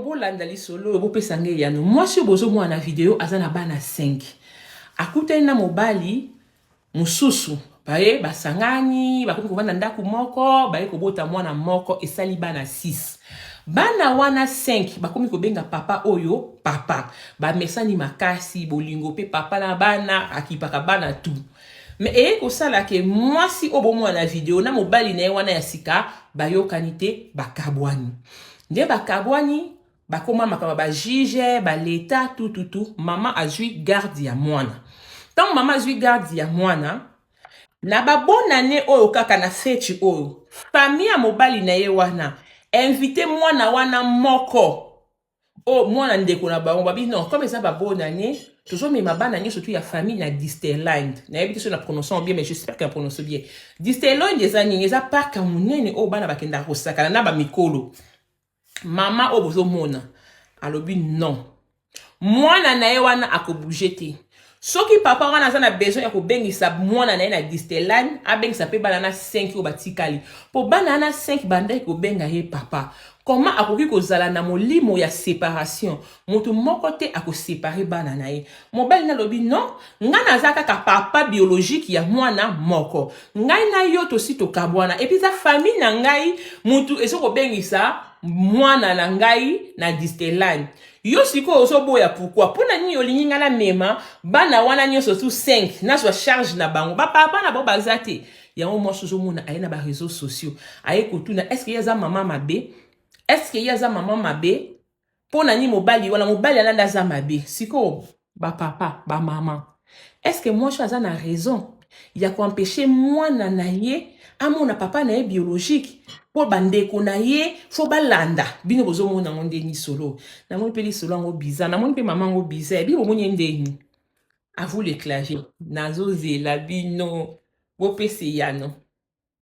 Bolanda lisolo bopesa nge yano mwasi bozo mwana video azana bana 5 akutani na mobali mususu baye basangani bakomi kovanda ndako moko baye kobota mwana moko esali bana 6 bana wana 5 bakomi kobenga papa oyo papa bamesani makasi bolingo pe papa na bana akipaka bana tu mais eye kosala ke mwasi obo mwana video na mobali na ye wana ya sika bayokani te bakabwani nde bakabwani bakoma makama ba juge ba leta tout mama azui garde ya mwana tant mama azui garde ya mwana na ba bonane oyo kaka na feti oyo famille ya mobali na ye wana invité mwana wana moko o mwana ndeko na bango babi non comme ça ba bonane toujours mais ma bana surtout ya famille na Disneyland na yebi sur la prononciation bien mais j'espère qu'elle prononce bien Disneyland des années eza parc munene o bana bakenda kosakana na ba mikolo mama obozo mona alobi non mwana na ye wana akobouge te soki papa wana aza na besoin ya kobengisa mwana na ye na Disneyland abengisa pe bana na 5 o batikali po bana na 5 banda kobenga ye papa comment akoki kozala na molimo ya séparation moto moko te akoséparer bana na ye mobali na lobi non nga naza kaka papa biologique ya mwana moko ngai na yo tosi tokabwana et puis za famille na ngai mutu esoko bengisa mwana na ngai na Disneyland yo siko ozoboya pourquoi pona nini olingi ngala mema bana wana nyonso tu 5 na so charge na bango ba papa na bo bazate yango mo sozo mona aye na ba réseaux sociaux aye kotuna est-ce que yaza mama mabe est-ce que yaza mama mabe pona ni mobali wala mobali alanda za mabe siko ba papa ba mama est-ce que moi aza na raison ya ko empêcher mwana na ye amona papa na ye biologique po bandeko na ye fo balanda bino bozo mona ngonde ni solo na moni pe li solo ngo bizarre na moni pe mama ngo bizarre bi bomoni ndeni à vous l'éclager nazo zela bino bo pese yano